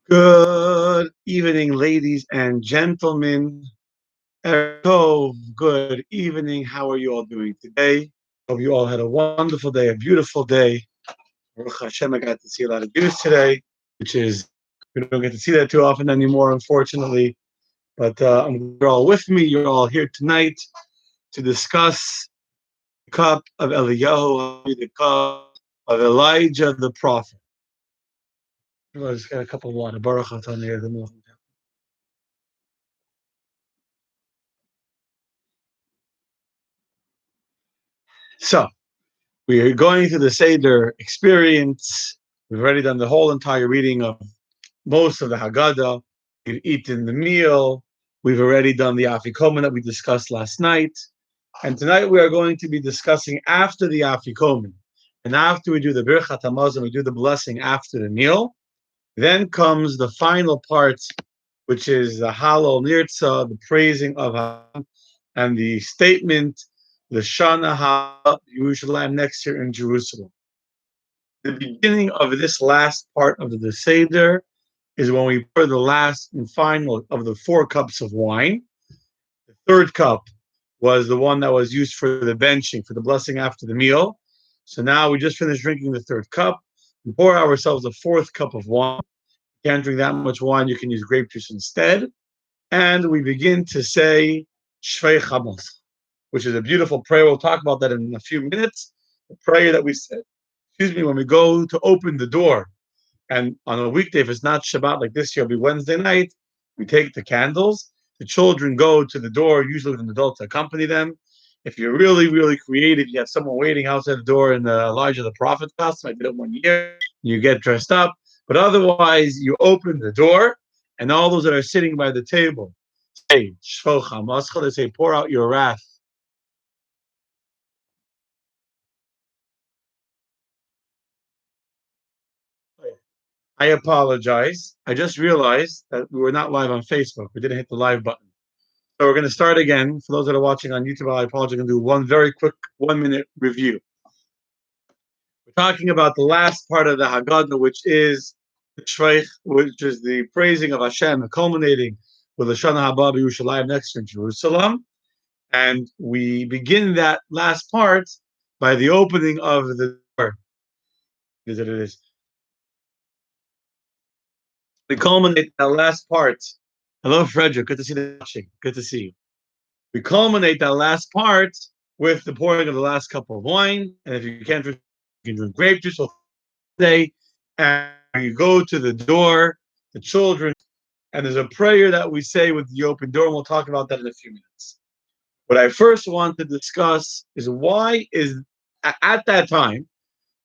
Good evening, ladies and gentlemen. Erev Tov, good evening. How are you all doing today? Hope you all had a wonderful day, a beautiful day. Baruch Hashem, I got to see a lot of Jews today, which is, we don't get to see that too often anymore, unfortunately. But you're all with me. You're all here tonight to discuss the cup of Eliyahu, the cup of Elijah the prophet. I just got a couple of water. Baruch Atah near the middle. So, we are going through the Seder experience. We've already done the whole entire reading of most of the Haggadah. We've eaten the meal. We've already done the Afikomen that we discussed last night. And tonight we are going to be discussing after the Afikomen. And after we do the Birchat Hamazon, we do the blessing after the meal. Then comes the final part, which is the Halal Nirtza, the praising of Hashem, and the statement, the Shana Ha Yerushalayim, next year in Jerusalem. The beginning of this last part of the Seder is when we pour the last and final of the 4 cups of wine. The third cup was the one that was used for the benching, for the blessing after the meal. So now we just finished drinking the third cup. We pour ourselves a 4th cup of wine. If you can't drink that much wine, you can use grape juice instead. And we begin to say Shvei Chamos, which is a beautiful prayer. We'll talk about that in a few minutes. The prayer that we said, when we go to open the door. And on a weekday, if it's not Shabbat like this year, it'll be Wednesday night, we take the candles. The children go to the door, usually with an adult to accompany them. If you're really, really creative, you have someone waiting outside the door in the Elijah the Prophet costume. I did it one year. You get dressed up. But otherwise, you open the door, and all those that are sitting by the table say, Shvocha Mascha, they say, pour out your wrath. I apologize. I just realized that we were not live on Facebook. We didn't hit the live button. So we're going to start again. For those that are watching on YouTube, I apologize. I'm going to do one very quick 1-minute review. We're talking about the last part of the Haggadah, which is the Shreich, which is the praising of Hashem, culminating with the Shana Haba Yerushalayim next in Jerusalem. And we begin that last part by the opening of the door. It is. We culminate that last part. Hello, Frederick. Good to see you watching. Good to see you. We culminate that last part with the pouring of the last cup of wine. And if you can't drink, you can drink grape juice all day. And you go to the door, the children, and there's a prayer that we say with the open door, and we'll talk about that in a few minutes. What I first want to discuss is why is at that time,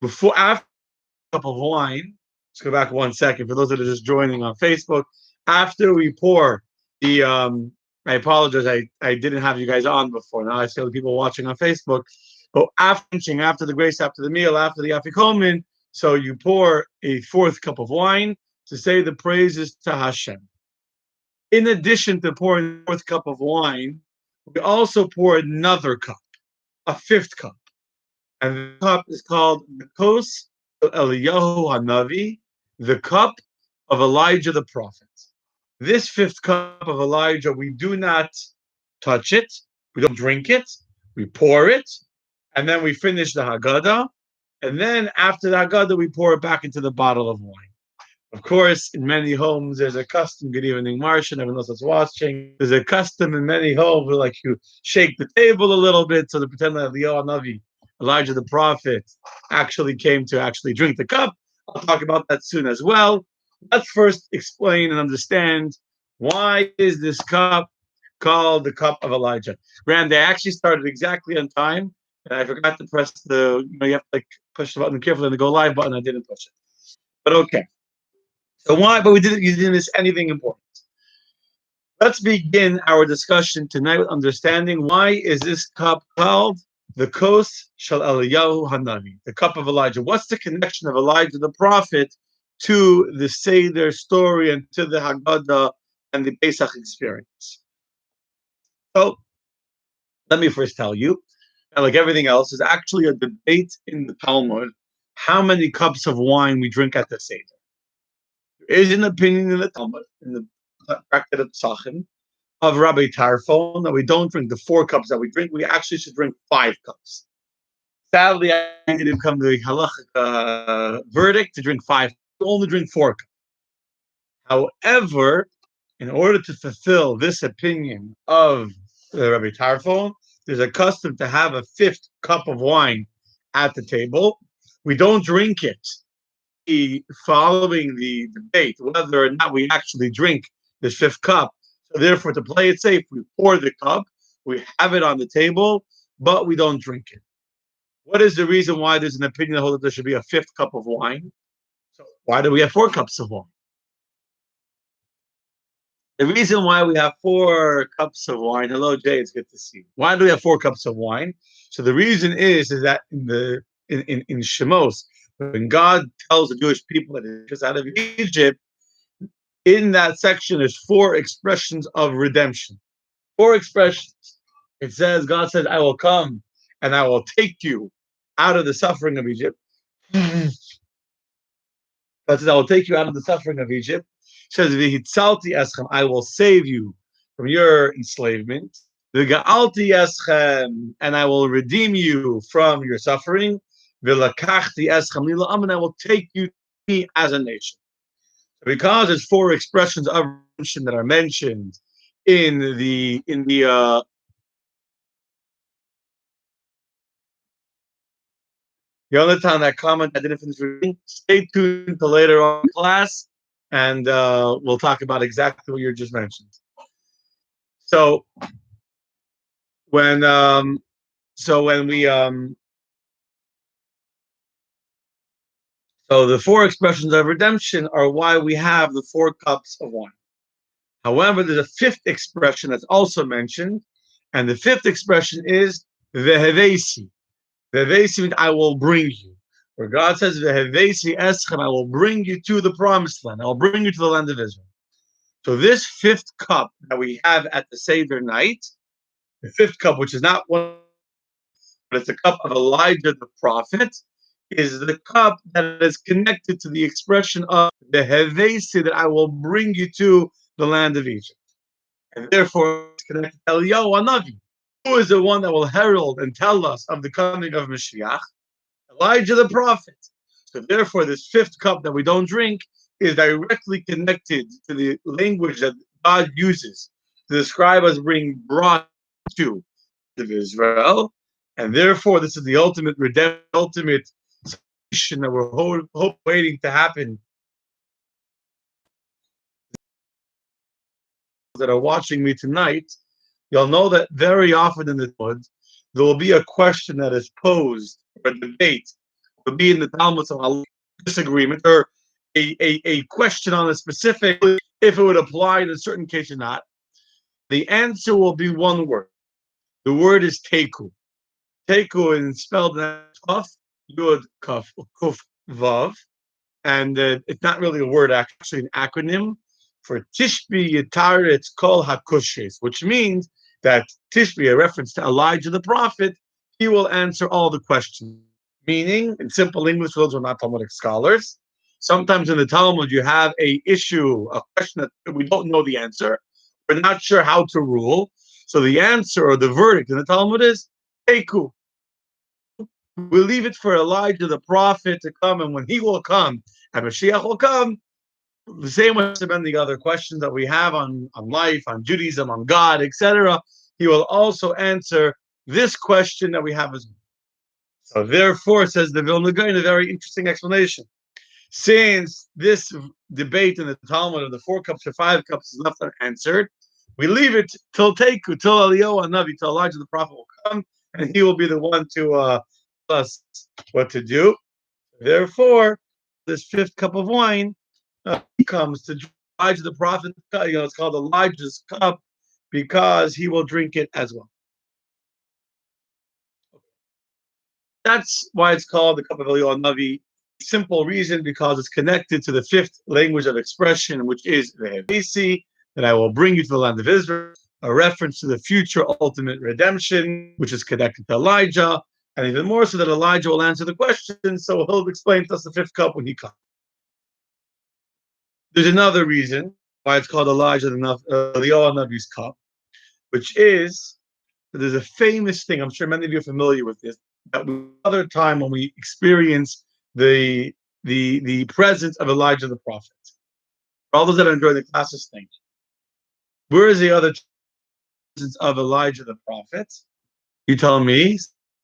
after a cup of wine, let's go back 1 second for those that are just joining on Facebook. After we pour the I apologize. I didn't have you guys on before. Now I see other people watching on Facebook. But after the grace, after the meal, after the afikomen, so you pour a 4th cup of wine to say the praises to Hashem. In addition to pouring the 4th cup of wine, we also pour another cup, a 5th cup. And the cup is called the Kos Eliyahu Hanavi, the cup of Elijah the prophet. This 5th cup of Elijah, we do not touch it. We don't drink it. We pour it. And then we finish the Haggadah. And then after the Haggadah, we pour it back into the bottle of wine. Of course, in many homes, there's a custom. Good evening, Martian. Everyone else that's watching. There's a custom in many homes where, like, you shake the table a little bit so to pretend that Eliyahu Navi, Elijah the prophet, actually came to actually drink the cup. I'll talk about that soon as well. Let's first explain and understand why is this cup called the cup of Elijah. Rand, they actually started exactly on time, and I forgot to press you have to like push the button carefully, and the go live button, I didn't push it. But okay. So why? But you didn't miss anything important. Let's begin our discussion tonight with understanding why is this cup called the Kos Shel Eliyahu Hanavi, the cup of Elijah. What's the connection of Elijah the prophet to the Seder story and to the Haggadah and the Pesach experience? So let me first tell you, and like everything else, is actually a debate in the Talmud how many cups of wine we drink at the Seder. There is an opinion in the Talmud, in the Tractate of Pesachim, of Rabbi Tarfon that we don't drink the 4 cups that we drink. We actually should drink 5 cups. Sadly, I didn't come to the halachic verdict to drink 5. We only drink 4 cups. However, in order to fulfill this opinion of Rabbi Tarfon, there's a custom to have a 5th cup of wine at the table. We don't drink it. Following the debate whether or not we actually drink the 5th cup. So therefore, to play it safe, we pour the cup, we have it on the table, but we don't drink it. What is the reason why there's an opinion that there should be a 5th cup of wine? So why do we have 4 cups of wine? The reason why we have 4 cups of wine. Hello, Jay. It's good to see you. Why do we have 4 cups of wine? So the reason is that in Shemos, when God tells the Jewish people that it is out of Egypt, in that section there's 4 expressions of redemption. 4 expressions. It says, God says, I will come and I will take you out of the suffering of Egypt. God says, I will take you out of the suffering of Egypt. It says, V'hitzalti eschem, I will save you from your enslavement. V'ga'alti eschem, and I will redeem you from your suffering. V'lakachti eschem lila'am, and I will take you to me as a nation. Because there's 4 expressions of redemption that are mentioned in the Yonatan, that comment I didn't finish reading. Stay tuned to later on in class, and we'll talk about exactly what you just mentioned. So when we so the 4 expressions of redemption are why we have the 4 cups of wine. However, there's a 5th expression that's also mentioned, and the 5th expression is vehevesi. Vehevesi means I will bring you. Where God says vehevesi eschem, I will bring you to the promised land. I will bring you to the land of Israel. So this 5th cup that we have at the Seder night, the 5th cup, which is not one, but it's the cup of Elijah the prophet, is the cup that is connected to the expression of the Hevesi, that I will bring you to the land of Egypt. And therefore, it's connected to Eliyahu Hanavi, who is the one that will herald and tell us of the coming of Mashiach, Elijah the prophet. So therefore, this 5th cup that we don't drink is directly connected to the language that God uses to describe us being brought to Israel. And therefore, this is the ultimate redemption, ultimate salvation that we're waiting to happen. That are watching me tonight, you'll know that very often in the Talmud, there will be a question that is posed, or a debate, will be in the Talmud of disagreement, or a question on a specific, if it would apply in a certain case or not. The answer will be one word. The word is teku. Teku is spelled Kaf, Yud, Kaf, Kuf, Vav. And it's not really a word, actually an acronym for Tishbi Yitaretz Kol HaKushes, which means that Tishbi, a reference to Elijah the prophet, he will answer all the questions. Meaning, in simple English, for those who are not Talmudic scholars, sometimes in the Talmud you have a question that we don't know the answer, we're not sure how to rule. So the answer or the verdict in the Talmud is Teku. We'll leave it for Elijah the prophet to come, and when he will come, and Mashiach will come, the same way as the other questions that we have on life, on Judaism, on God, etc., he will also answer this question that we have as well. So therefore, says the Vilna Gaon, a very interesting explanation. Since this debate in the Talmud of the 4 cups or 5 cups is left unanswered, we leave it till Teku, till Eliyahu Hanavi, till Elijah the prophet will come, and he will be the one to tell us what to do. Therefore, this 5th cup of wine comes to Elijah the prophet. It's called Elijah's cup because he will drink it as well. That's why it's called the cup of Eliyahu Hanavi. Simple reason, because it's connected to the 5th language of expression, which is Vehevesi, that I will bring you to the land of Israel, a reference to the future ultimate redemption, which is connected to Elijah, and even more so that Elijah will answer the question, so he'll explain to us the 5th cup when he comes. There's another reason why it's called Eliyahu Navi's cup, which is that there's a famous thing. I'm sure many of you are familiar with this. That other time when we experience the presence of Elijah the prophet. For all those that are enjoying the classes thing, where is the other presence of Elijah the prophet? You tell me.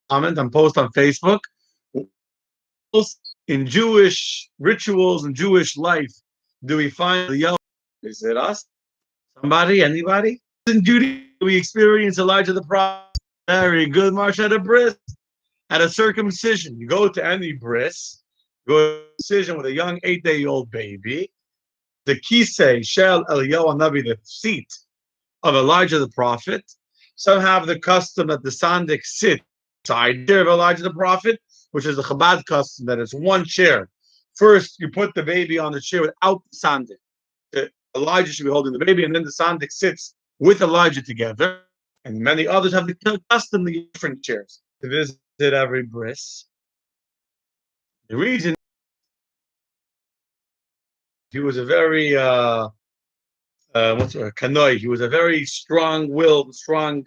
Comment and post on Facebook. In Jewish rituals and Jewish life, do we find Eliyahu? Is it us? Somebody? Anybody? In Judaism, we experience Elijah the prophet. Very good. Marsh at a bris, at a circumcision. You go to any bris, go to a circumcision with a young 8-day-old baby. The kisei shel Eliyahu Navi, the seat of Elijah the prophet. Some have the custom that the sandik sit side chair of Elijah the prophet, which is a Chabad custom that it's one chair. First, you put the baby on the chair without the sandik. Elijah should be holding the baby, and then the sandik sits with Elijah together. And many others have the custom to different chairs to visit every bris. The reason he was a very kanoi. He was a very strong-willed, strong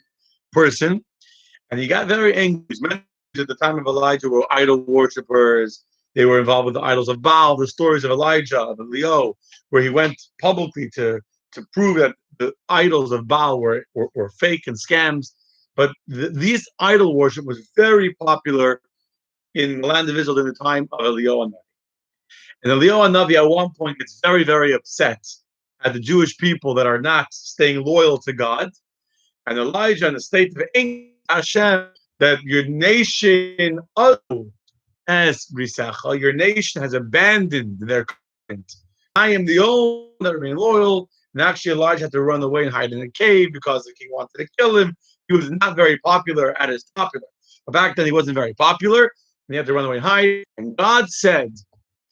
person, and he got very angry. Many at the time of Elijah were idol worshippers. They were involved with the idols of Baal. The stories of Elijah, of Eliyahu, where he went publicly to prove that the idols of Baal were fake and scams. But these idol worship was very popular in the land of Israel in the time of Eliyahu Navi. And Eliyahu Navi at one point gets very, very upset at the Jewish people that are not staying loyal to God. And Elijah, in the state of Hashem, that your nation as Brisacha, your nation has abandoned their covenant. I am the only one that remain loyal. And actually, Elijah had to run away and hide in a cave because the king wanted to kill him. He was not very popular at his popular. But back then, he wasn't very popular. And he had to run away and hide. And God said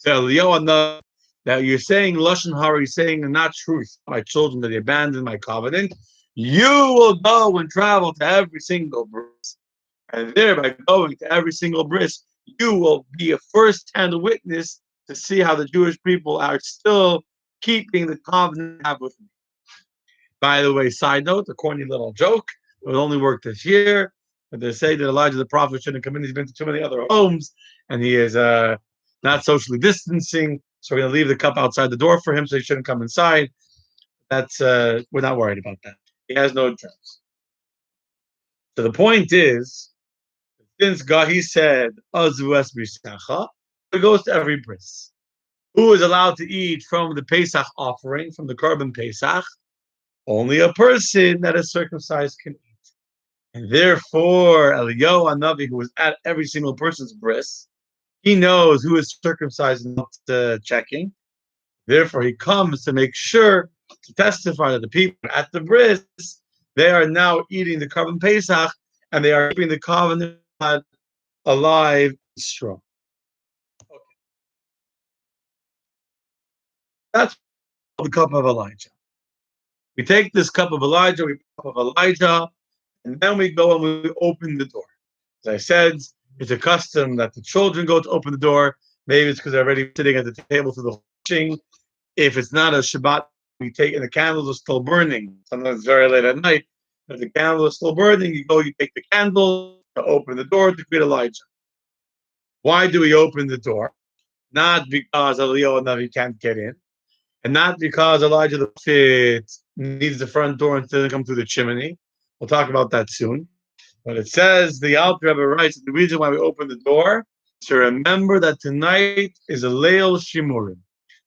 to Eliyahu that you're saying Lashon Hara, you're saying not truth. My children, that they abandoned my covenant. You will go and travel to every single bris. And there, by going to every single bris, you will be a first-hand witness to see how the Jewish people are still keeping the covenant they have with me. By the way, side note, a corny little joke. It will only work this year. But they say that Elijah the prophet shouldn't come in. He's been to too many other homes, and he is not socially distancing. So we're going to leave the cup outside the door for him, so he shouldn't come inside. That's we're not worried about that. He has no germs. So the point is, since God, he said, Azu es brisacha, it goes to every bris. Who is allowed to eat from the Pesach offering, from the Korban Pesach? Only a person that is circumcised can eat. And therefore, Eliyahu Navi, who was at every single person's bris, he knows who is circumcised and not checking. Therefore, he comes to make sure to testify that the people at the bris, they are now eating the Korban Pesach, and they are keeping the covenant alive and strong. Okay. That's the cup of Elijah. We take this cup of Elijah, and then we go and we open the door. As I said, it's a custom that the children go to open the door. Maybe it's because they're already sitting at the table for the washing. If it's not a Shabbat, we take, and the candles are still burning. Sometimes it's very late at night. If the candle is still burning, you take the candle to open the door to greet Elijah. Why do we open the door? Not because Eliyahu Navi can't get in, and not because Elijah the prophet needs the front door and doesn't come through the chimney. We'll talk about that soon. But it says, the Alter Rebbe writes, the reason why we open the door is to remember that tonight is a Leil Shimurim,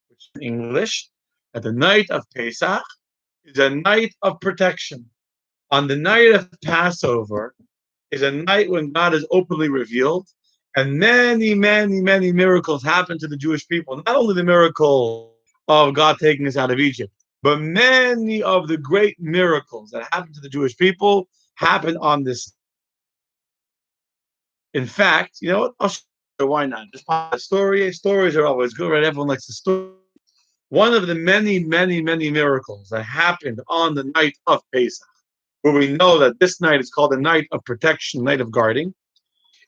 which in English, that the night of Pesach is a night of protection. On the night of Passover is a night when God is openly revealed, and many, many, many miracles happen to the Jewish people. Not only the miracle of God taking us out of Egypt, but many of the great miracles that happen to the Jewish people happen on this. In fact, you know what? I'll show you why not. Just a story. Stories are always good, right? Everyone likes a story. One of the many, many, many miracles that happened on the night of Pesach, where we know that this night is called the night of protection, night of guarding,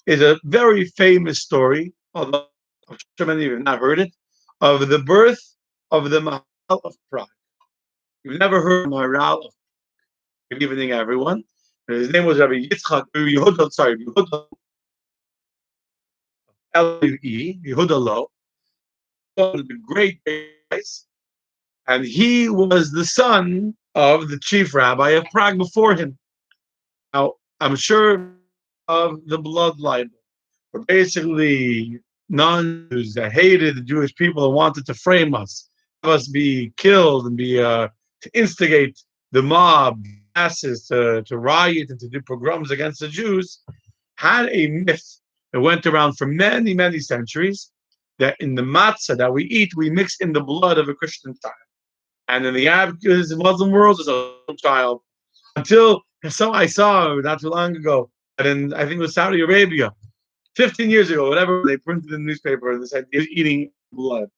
is a very famous story, although I'm sure many of you have not heard it, of the birth of the of Prague. You've never heard of Maharal of Prague. Good evening, everyone. His name was Rabbi Yitzchak Yehuda, Yehuda L-E, Yehuda Lo, one of the great guys, and he was the son of the chief rabbi of Prague before him. Now, I'm sure of the blood libel, were basically non-Jews that hated the Jewish people and wanted to frame us, have us be killed and be to instigate the mob, masses to riot and to do pogroms against the Jews, had a myth that went around for many, many centuries that in the matzah that we eat, we mix in the blood of a Christian child. And in the Muslim world, it's a child. Until I saw not too long ago, and I think it was Saudi Arabia, 15 years ago, whatever, they printed in the newspaper and they said eating blood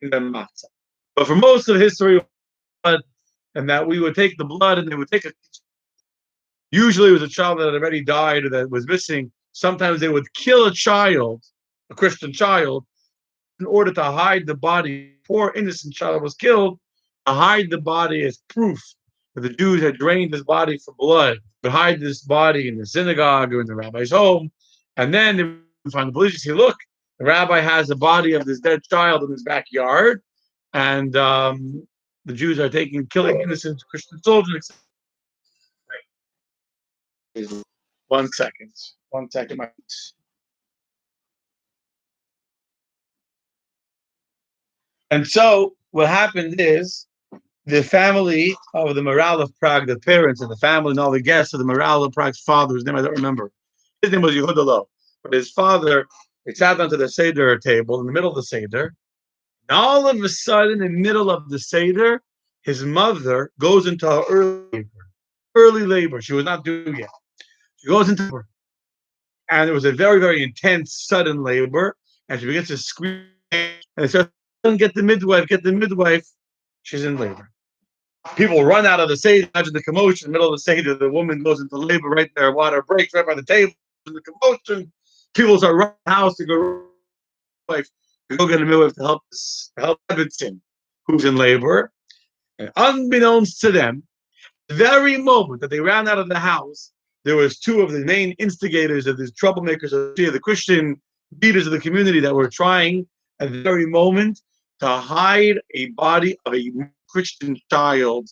in the matzah. But for most of history, blood, and that we would take the blood and they would take a. Usually, it was a child that had already died or that was missing. Sometimes they would kill a child, a Christian child, in order to hide the body. Poor innocent child was killed, to hide the body as proof that the Jews had drained his body for blood. To hide this body in the synagogue or in the rabbi's home, and then they would find the police and say, "Look, the rabbi has the body of this dead child in his backyard, and the Jews are killing innocent Christian children." One second. And so what happened is the family of the Maharal of Prague, the parents and the family and all the guests of the Maharal of Prague's father, whose name I don't remember. His name was Yehuda Lo. But his father, they sat down to the Seder table in the middle of the Seder. And all of a sudden, in the middle of the Seder, his mother goes into her early labor. She was not due yet. She goes into labor. And it was a very, very intense, sudden labor. And she begins to scream. And it says, get the midwife. She's in labor. People run out of the Seder. Imagine the commotion in the middle of the Seder. The woman goes into labor right there. Water breaks right by the table. The commotion. People start running the house to go get a midwife to help Evanson, who's in labor. And unbeknownst to them, the very moment that they ran out of the house, there was two of the main instigators of these troublemakers of the Christian leaders of the community that were trying at the very moment to hide a body of a Christian child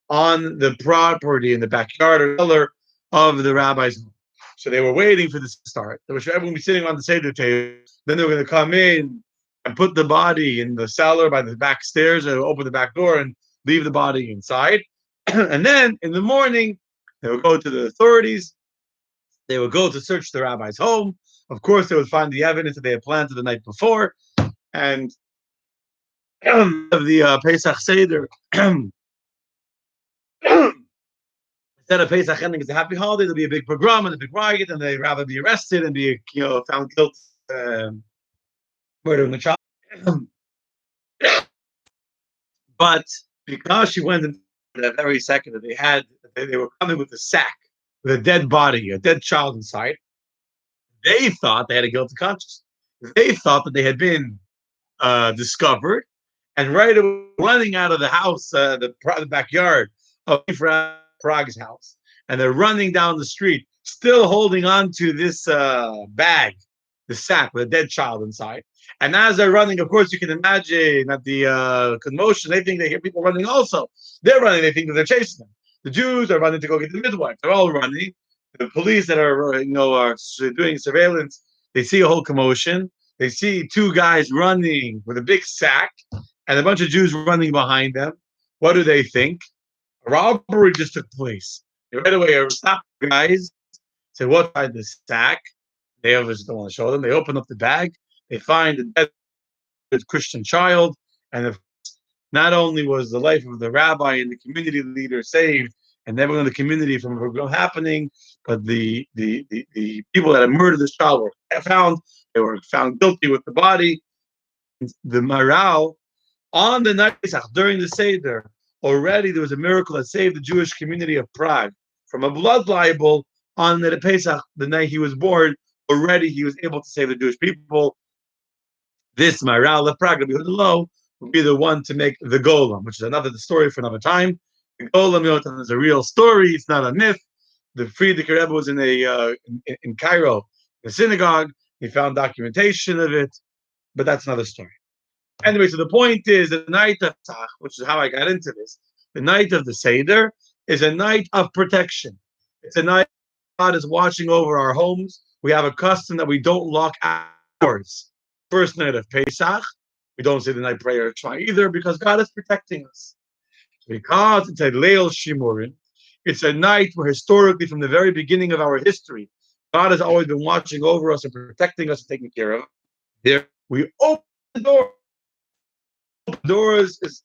on the property in the backyard or cellar of the rabbi's home. So they were waiting for this to start. Everyone would be sitting on the Seder table. Then they were going to come in and put the body in the cellar by the back stairs and open the back door and leave the body inside. And then in the morning, they would go to the authorities. They would go to search the rabbi's home. Of course, they would find the evidence that they had planted the night before. And of the Pesach Seder, instead of Pesach ending as a happy holiday, there'll be a big pogrom and a big riot, and they'd rather be arrested and be found guilty murdering a child. But because she went into that very second that they were coming with a sack with a dead body, a dead child inside, they thought they had a guilty conscience. They thought that they had been discovered, and right away running out of the house, the backyard of Prague's house, and they're running down the street, still holding on to this bag, the sack with a dead child inside. And as they're running, of course, you can imagine that the commotion. They think they hear people running also. They're running. They think that they're chasing them. The Jews are running to go get the midwife. They're all running. The police that are doing surveillance, they see a whole commotion. They see two guys running with a big sack and a bunch of Jews running behind them. What do they think? A robbery just took place. They right away stop the guys, say, "What's inside the sack?" They obviously don't want to show them. They open up the bag. They find a dead Christian child. And not only was the life of the rabbi and the community leader saved, and everyone in the community from what was happening, but the people that had murdered this child were found. They were found guilty with the body. The Maharal, on the night during the Seder, already there was a miracle that saved the Jewish community of Prague from a blood libel. On the Pesach, the night he was born, already he was able to save the Jewish people. This Maharal of Prague, Rabbi Yehuda Lo, will be the one to make the golem, which is another story for another time. The golem, is a real story. It's not a myth. The Frierdiker Rebbe was in Cairo, the synagogue. He found documentation of it, but that's another story. Anyway, so the point is the night of Tzach, which is how I got into this, the night of the Seder is a night of protection. It's a night God is watching over our homes. We have a custom that we don't lock doors. First night of Pesach, we don't say the night prayer either because God is protecting us. Because it's a Leil Shimurin, it's a night where historically, from the very beginning of our history, God has always been watching over us and protecting us and taking care of us. There, we open the door. Doors is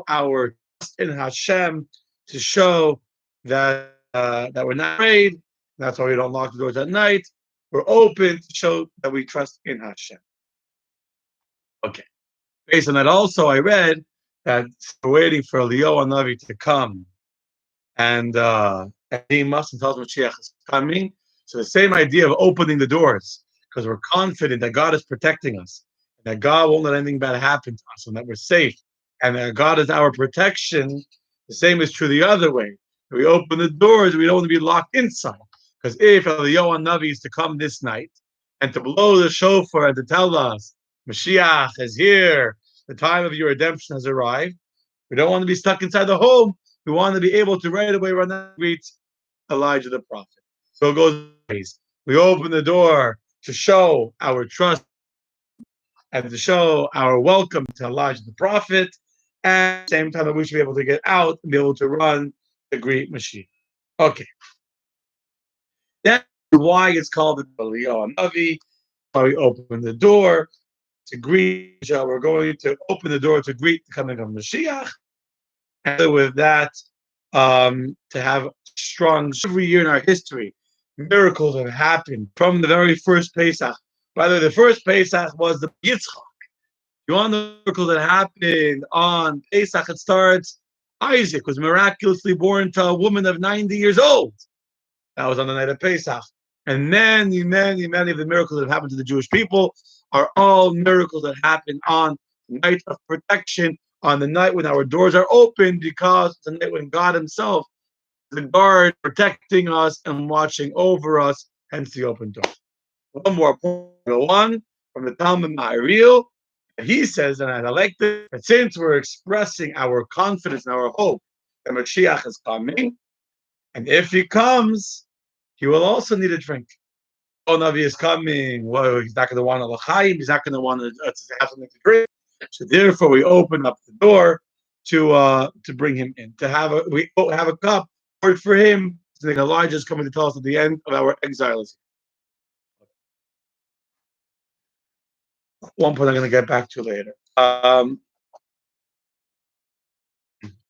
our trust in Hashem to show that that we're not afraid. That's why we don't lock the doors at night. We're open to show that we trust in Hashem. Okay. Based on that, also I read that we're waiting for Eliyahu Navi to come, and he must tell us Mashiach is coming. So the same idea of opening the doors, because we're confident that God is protecting us, and that God won't let anything bad happen to us, and that we're safe, and that God is our protection. The same is true the other way. If we open the doors, we don't want to be locked inside. Because if Eliyahu Navi is to come this night and to blow the shofar and to tell us Mashiach is here, the time of your redemption has arrived, we don't want to be stuck inside the home. We want to be able to right away run out and greet Elijah the prophet. So it goes ways. We open the door to show our trust and to show our welcome to Elijah the prophet, and at the same time that we should be able to get out and be able to run to greet Mashiach. Okay. That's why it's called the Eliyahu Navi. Why we open the door to greet. We're going to open the door to greet the coming of Mashiach. And with that, to have strong, every year in our history, miracles have happened from the very first Pesach. By the way, the first Pesach was the Yitzchak. You want the miracle that happened on Pesach? It starts. Isaac was miraculously born to a woman of 90 years old. That was on the night of Pesach. And many of the miracles that have happened to the Jewish people are all miracles that happen on the night of protection, on the night when our doors are open, because it's the night when God Himself is the guard protecting us and watching over us, hence the open door. One more point, one from the Talmud Ma'aril. He says, and I like this, that since we're expressing our confidence and our hope that Mashiach is coming, and if He comes, He will also need a drink. Oh, Navi is coming. Well, he's not going to want a l'chaim. He's not going to want to have something to drink. So therefore, we open up the door to bring him in. We have a cup poured for him. So Elijah is coming to tell us at the end of our exiles. One point I'm going to get back to later. Now,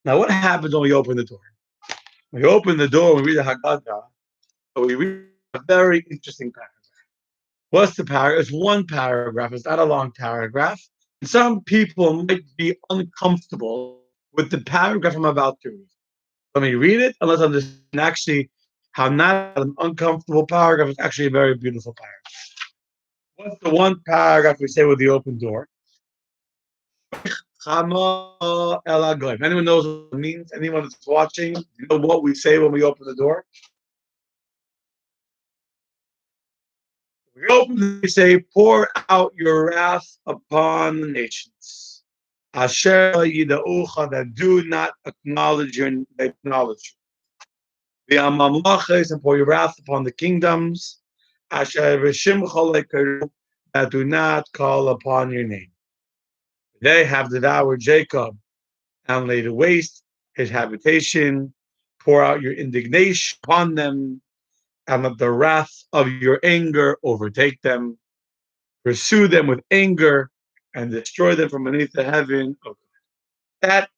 what happens when we open the door? When we open the door, we read the Haggadah, but we read a very interesting paragraph. What's the paragraph? It's one paragraph. It's not a long paragraph. And some people might be uncomfortable with the paragraph I'm about to read. Let me read it, and let's understand actually how not an uncomfortable paragraph is actually a very beautiful paragraph. What's the one paragraph we say with the open door? If anyone knows what it means, anyone that's watching, you know what we say when we open the door? We open, we say, pour out your wrath upon the nations. Asher yida'ucha, that do not acknowledge you, they acknowledge you. V'amamlachas, and pour your wrath upon the kingdoms. Asher v'shimcha, that do not call upon your name. They have devoured Jacob and laid waste his habitation. Pour out your indignation upon them, and let the wrath of your anger overtake them. Pursue them with anger and destroy them from beneath the heaven. That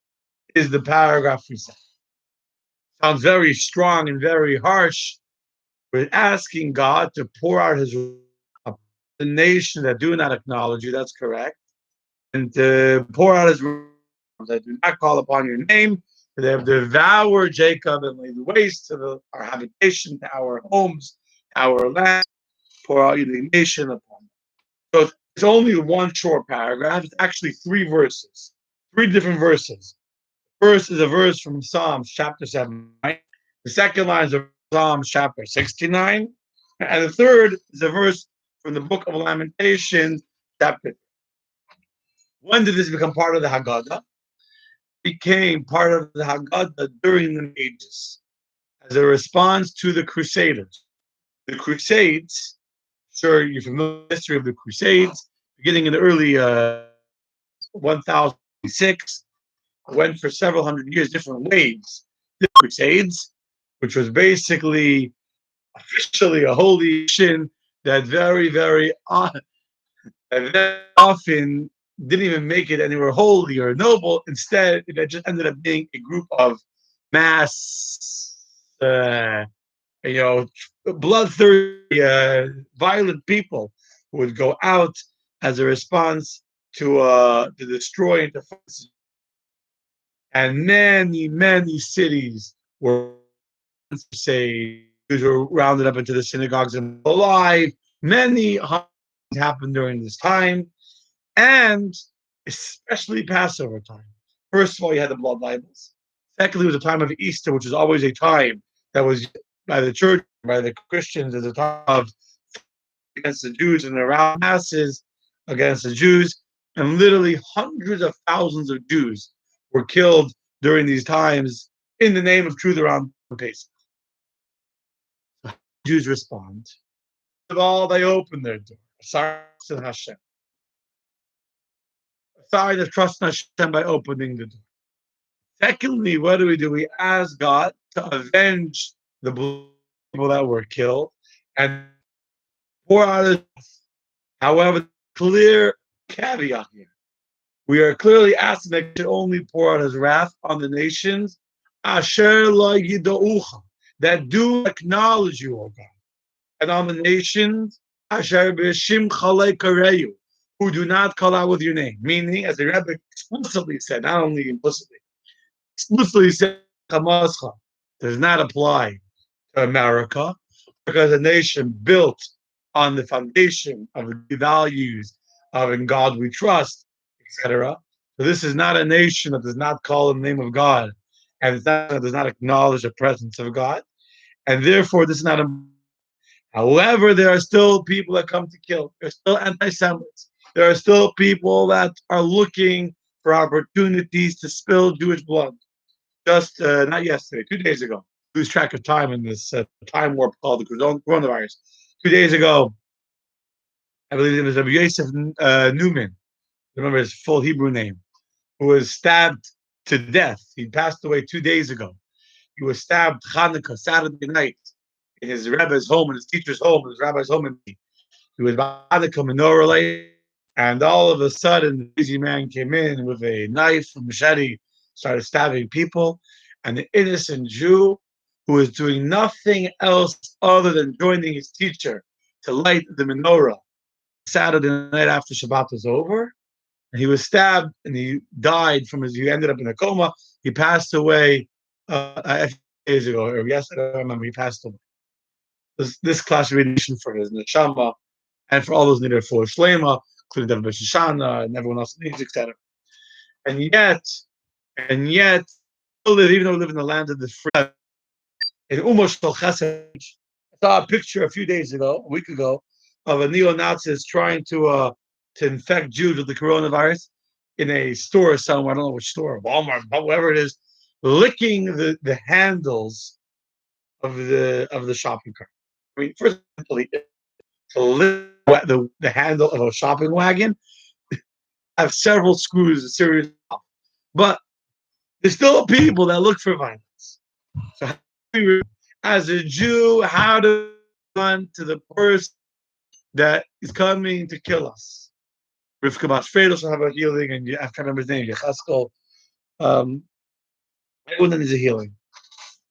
is the paragraph we said. Sounds very strong and very harsh. We're asking God to pour out His wrath upon the nation that do not acknowledge you. That's correct. And to pour out His wrath that do not call upon your name. They have devoured Jacob and laid waste to our habitation, to our homes, our land. Pour out indignation upon them. So it's only one short paragraph. It's actually 3 verses. three different verses. First is a verse from Psalms chapter 79. The second line is of Psalms chapter 69. And the third is a verse from the book of Lamentations, chapter. When did this become part of the Haggadah? It became part of the Haggadah during the Ages as a response to the Crusaders. The Crusades, sure you're familiar with the history of the Crusades, beginning in the early 1006, went for several hundred years, different waves. The Crusades, which was basically officially a holy mission that very often didn't even make it anywhere holy or noble. Instead, it just ended up being a group of mass, you know, bloodthirsty, violent people who would go out as a response to destroy and to fight. And many cities were, say, Jews were rounded up into the synagogues and alive. Many happened during this time, and especially Passover time. First of all, you had the blood libels. Secondly, it was a time of Easter, which is always a time that was by the church, by the Christians, as a time of against the Jews and around masses against the Jews. And literally hundreds of thousands of Jews were killed during these times in the name of truth around Pesach. Jews respond. First of all, they open their door. Sorry to Hashem. Sorry to trust Hashem by opening the door. Secondly, what do? We ask God to avenge the people that were killed and pour out his. However, clear caveat here. We are clearly asking that he should only pour out his wrath on the nations asher lo yidaucha, that do acknowledge you, O God, and on the nations asher b'shim chalei kareyu, who do not call out with your name. Meaning, as the Rebbe explicitly said, not only implicitly, explicitly said, Hamascha does not apply to America, because a nation built on the foundation of the values of in God we trust, etc. So this is not a nation that does not call in the name of God, and does not acknowledge the presence of God, and therefore this is not a. However, there are still people that come to kill. There are still anti-Semites. There are still people that are looking for opportunities to spill Jewish blood. Just not yesterday, 2 days ago. Lose track of time in this time warp called the coronavirus. 2 days ago, I believe it was Rabbi Yosef Newman, remember his full Hebrew name, who was stabbed to death. He passed away 2 days ago. He was stabbed Hanukkah, Saturday night, in his Rebbe's home, in his teacher's home, in his rabbi's home. He was Hanukkah menorah light, and all of a sudden, the crazy man came in with a knife, a machete, started stabbing people, and the innocent Jew, who was doing nothing else other than joining his teacher to light the menorah Saturday night after Shabbat was over, and he was stabbed and he died from he ended up in a coma. He passed away a few days ago, or yesterday, I remember he passed away. This classification for his neshama and for all those needed for Shlema, including David Shoshana and everyone else needs, etc. And yet, even though we live in the land of the free, in Umosh Chesed, I saw a picture a week ago, of a neo-Nazis trying to infect Jews with the coronavirus in a store somewhere. I don't know which store, Walmart, whatever it is, licking the handles of the shopping cart. I mean, first to lick the handle of a shopping wagon, have several screws, a serious, but there's still people that look for violence. So, as a Jew, how to run to the person that is coming to kill us? Rivka Bas Fredo shall have a healing, and I can't remember his name, Yechaskel. Everyone needs a healing.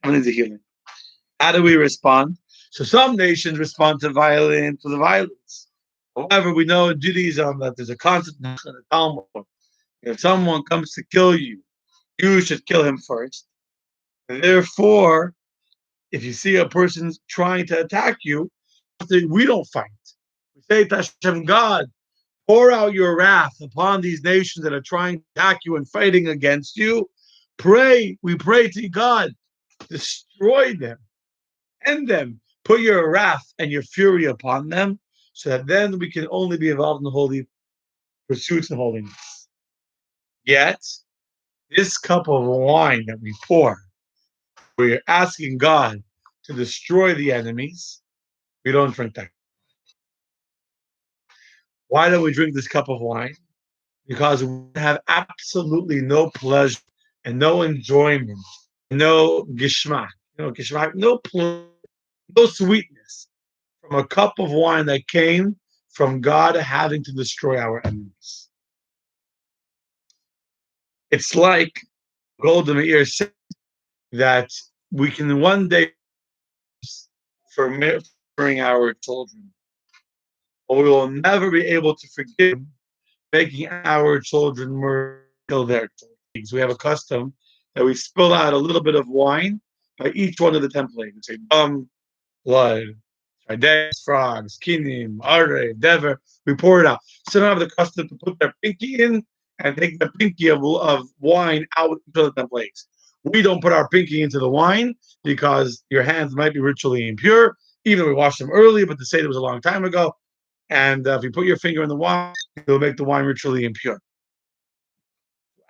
Everyone needs a healing. How do we respond? So some nations respond to violence with violence. However, we know in Judaism that there's a concept in the Talmud. If someone comes to kill you, you should kill him first. And therefore, if you see a person trying to attack you, we don't fight. We say to Hashem, God, Pour out your wrath upon these nations that are trying to attack you and fighting against you. Pray, we pray to God, destroy them, end them, put your wrath and your fury upon them, so that then we can only be involved in the holy pursuits of holiness. Yet, this cup of wine that we pour, we're asking God to destroy the enemies. We don't drink that. Why don't we drink this cup of wine? Because we have absolutely no pleasure and no enjoyment, no gishmak, no sweetness from a cup of wine that came from God having to destroy our enemies. It's like Golda Meir said that we can one day for murdering our children, but we will never be able to forgive making our children kill their children. We have a custom that we spill out a little bit of wine by each one of the 10 plagues. We say blood, days, frogs, kinim, are, dever. We pour it out. Some have the custom to put their pinky in and take the pinky of wine out into the 10 plagues. We don't put our pinky into the wine because your hands might be ritually impure, even though we washed them early, but to say it was a long time ago. And if you put your finger in the wine, it'll make the wine ritually impure.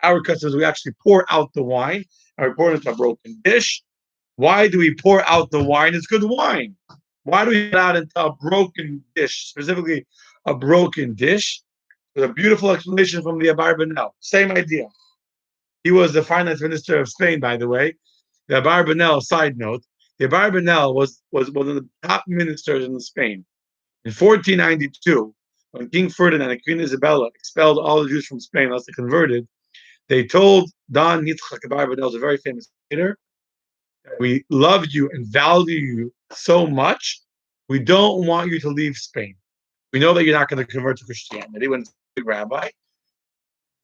Our custom is we actually pour out the wine and we pour it into a broken dish. Why do we pour out the wine? It's good wine. Why do we put it out into a broken dish, specifically a broken dish? There's a beautiful explanation from the Abarbanel. Same idea. He was the finance minister of Spain, by the way. The Abarbanel, side note, the Abarbanel was one of the top ministers in Spain. In 1492, when King Ferdinand and Queen Isabella expelled all the Jews from Spain unless they converted, they told Don Yitzchak Abarbanel, a very famous leader, we love you and value you so much, we don't want you to leave Spain. We know that you're not going to convert to Christianity when it's a big rabbi.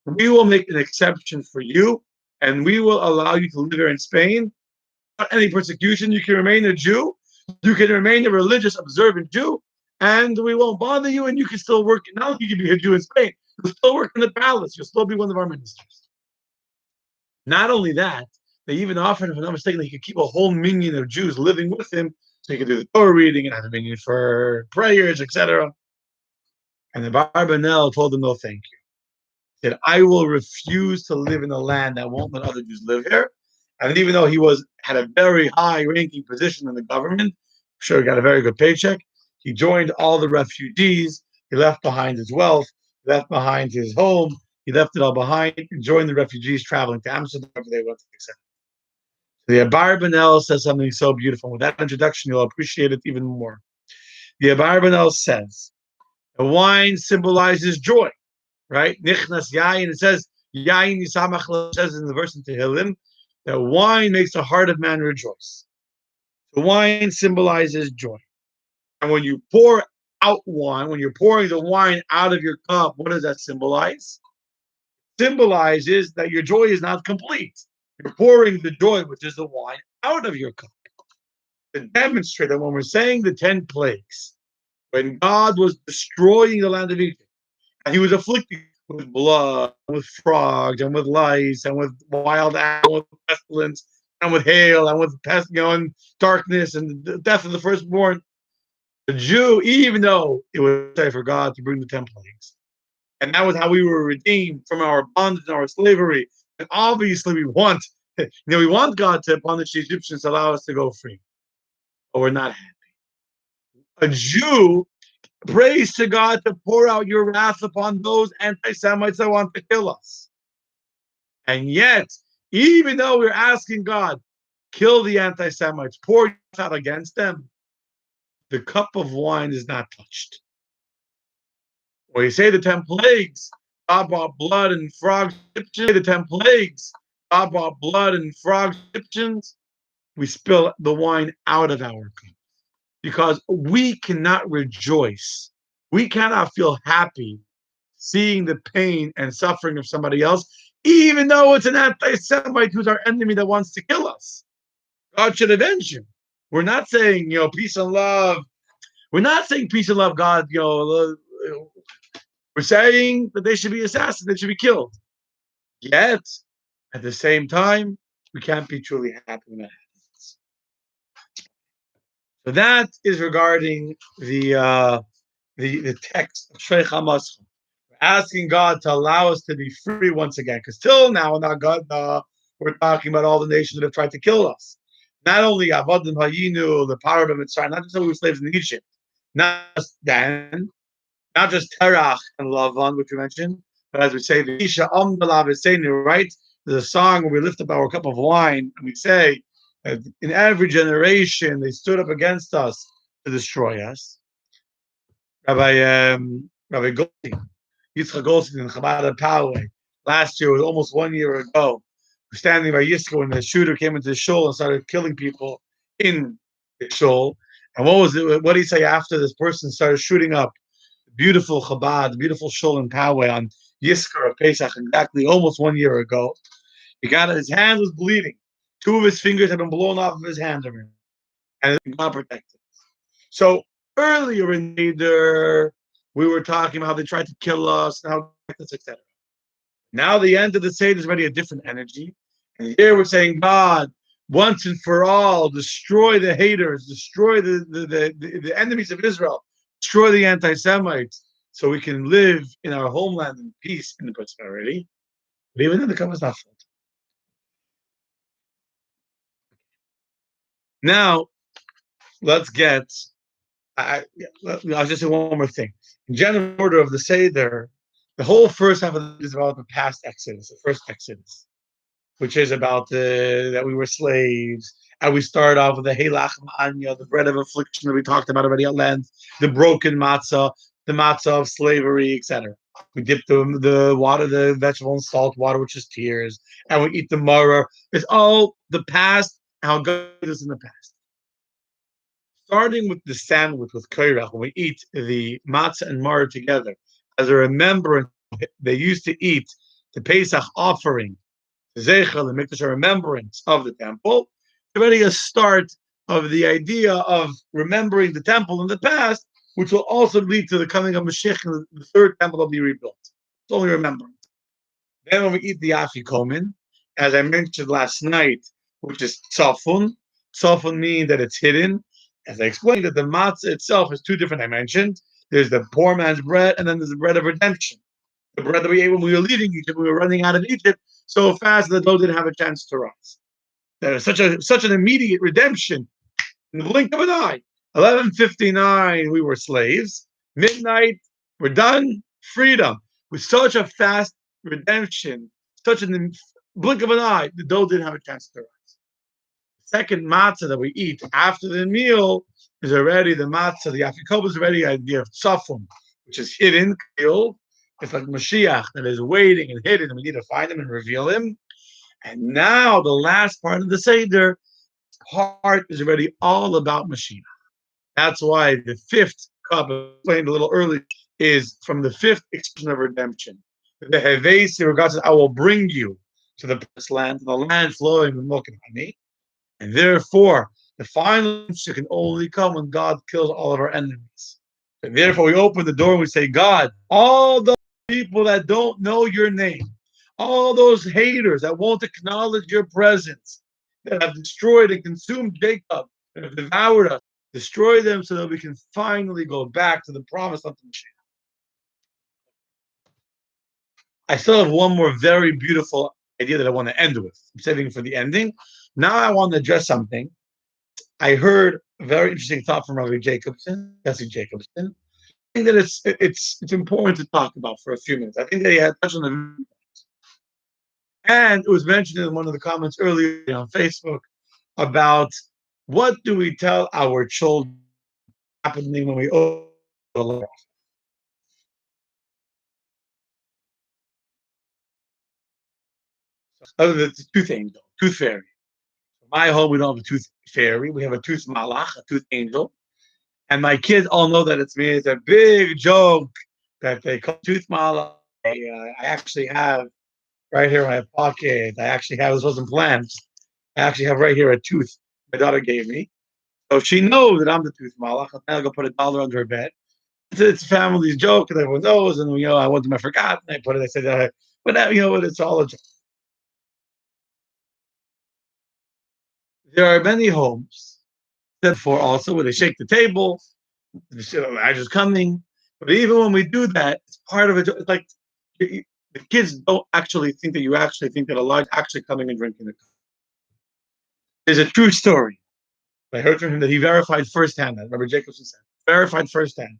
We will make an exception for you, and we will allow you to live here in Spain without any persecution. You can remain a Jew. You can remain a religious, observant Jew, and we won't bother you, and you can still work. Now you can be a Jew in Spain. You'll still work in the palace. You'll still be one of our ministers. Not only that, they even offered, if I'm not mistaken, he could keep a whole minion of Jews living with him, so he could do the Torah reading and have a minion for prayers, etc. And the Abarbanel told him, no, thank you. He said, I will refuse to live in a land that won't let other Jews live here. And even though he had a very high-ranking position in the government, I'm sure he got a very good paycheck, he joined all the refugees. He left behind his wealth, left behind his home. He left it all behind and joined the refugees traveling to Amsterdam wherever they went to accept. The Abarbanel says something so beautiful. With that introduction, you'll appreciate it even more. The Abarbanel says, the wine symbolizes joy, right? Nichnas yayin, it says, yayin yisamach, says in the verse in Tehillim, that wine makes the heart of man rejoice. The wine symbolizes joy. And when you pour out wine, when you're pouring the wine out of your cup, what does that symbolize? It symbolizes that your joy is not complete. You're pouring the joy, which is the wine, out of your cup. To demonstrate that when we're saying the 10 plagues, when God was destroying the land of Egypt, and he was afflicted with blood, with frogs, and with lice, and with wild animals, with pestilence, and with hail, and with and darkness, and the death of the firstborn, the Jew, even though it was safe for God to bring the 10 plagues, and that was how we were redeemed from our bondage and our slavery. And obviously, we want God to punish the Egyptians to allow us to go free, but we're not happy. A Jew prays to God to pour out your wrath upon those anti-Semites that want to kill us. And yet, even though we're asking God, kill the anti-Semites, pour your wrath out against them, the cup of wine is not touched. When you say the 10 plagues, God brought blood and frogs, Egyptians, the 10 plagues, God brought blood and frogs, Egyptians, we spill the wine out of our cup. Because we cannot rejoice. We cannot feel happy seeing the pain and suffering of somebody else, even though it's an anti-Semite who's our enemy that wants to kill us. God should avenge him. We're not saying, peace and love. We're not saying peace and love, God, We're saying that they should be assassinated, they should be killed. Yet, at the same time, we can't be truly happy when that happens. So that is regarding the text of Sheikh Hamas. Asking God to allow us to be free once again. Because till now, in our God, we're talking about all the nations that have tried to kill us. Not only Avadim Hayinu, the power of Mitzrayim, not just that we were slaves in Egypt, not just then, not just Terach and Lavan, which we mentioned, but as we say, the Isha Amdalav, right? There's a song where we lift up our cup of wine and we say, in every generation, they stood up against us to destroy us. Rabbi Goldstein, Yitzchak Goldstein in Chabad Poway. Last year, it was almost 1 year ago. We're standing by Yisro when the shooter came into the shul and started killing people in the shul. And what was it? What did he say after this person started shooting up? Beautiful Chabad, beautiful shul in Poway on Yisro of Pesach, exactly almost 1 year ago. He got his hand was bleeding. 2 of his fingers had been blown off of his hand, and it was not protected. So earlier in the we were talking about how they tried to kill us, and how etc. Now the end of the Seder is already a different energy. And here we're saying, God, once and for all, destroy the haters, destroy the enemies of Israel, destroy the anti-Semites, so we can live in our homeland in peace and prosperity. But even then, the cover is not full. Now, let's get. I'll just say one more thing. In general order of the Seder, the whole first half of it is about the past Exodus, the first Exodus, which is about that we were slaves, and we start off with the Helach Ma'anya, the bread of affliction that we talked about already at length, the broken matzah, the matzah of slavery, etc. We dip the water, the vegetable in salt water, which is tears, and we eat the maror. It's all the past, how God is in the past. Starting with the sandwich with kairach, when we eat the matzah and maror together, as a remembrance, they used to eat the Pesach offering, Zeichel and Mikdash, a remembrance of the temple. Already a start of the idea of remembering the temple in the past, which will also lead to the coming of Mashiach, and the third temple will be rebuilt. It's only remembrance. Then when we eat the afikomen, as I mentioned last night, which is tzafun. Tzafun means that it's hidden. As I explained, that the matzah itself has 2 different dimensions. There's the poor man's bread, and then there's the bread of redemption. The bread that we ate when we were leaving Egypt, we were running out of Egypt so fast that the dough didn't have a chance to rise. There was such an immediate redemption in the blink of an eye. 11:59, we were slaves. Midnight, we're done. Freedom. With such a fast redemption, such a blink of an eye, the dough didn't have a chance to rise. Second matzah that we eat after the meal is already the matzah. The afikob is already the idea of tzafun, which is hidden, killed. It's like Mashiach that is waiting and hidden, and we need to find him and reveal him. And now the last part of the Seder part is already all about Mashiach. That's why the 5th cup, explained a little early, is from the 5th expression of redemption. The Hevesi, God says, I will bring you to the promised land, the land flowing with milk and honey. And therefore, the final answer can only come when God kills all of our enemies. And therefore, we open the door and we say, God, all those people that don't know your name, all those haters that won't acknowledge your presence, that have destroyed and consumed Jacob, and have devoured us, destroy them so that we can finally go back to the promise of the Mashiach. I still have one more very beautiful idea that I want to end with. I'm saving it for the ending. Now I want to address something. I heard a very interesting thought from Rabbi Jacobson, Jesse Jacobson. I think that it's important to talk about for a few minutes. I think that he had touched on the, and it was mentioned in one of the comments earlier on Facebook about what do we tell our children happening when we open the door. Other than the tooth angel, tooth fairy. In my home, we don't have a tooth fairy. We have a tooth malach, a tooth angel. And my kids all know that it's me. It's a big joke that they call tooth malach. I actually have right here in my pocket. I actually have, this wasn't planned. I actually have right here a tooth my daughter gave me. So she knows that I'm the tooth malach. I'll go put $1 under her bed. it's a family's joke, and everyone knows. And I one time I forgot, and I put it. I said, but it's all a joke. There are many homes that for also where they shake the table, Elijah's coming. But even when we do that, it's part of it. It's like the kids don't actually think that you actually think that Elijah's actually coming and drinking the cup. There's a true story. I heard from him that he verified firsthand that. Rabbi Jacobson said, verified firsthand.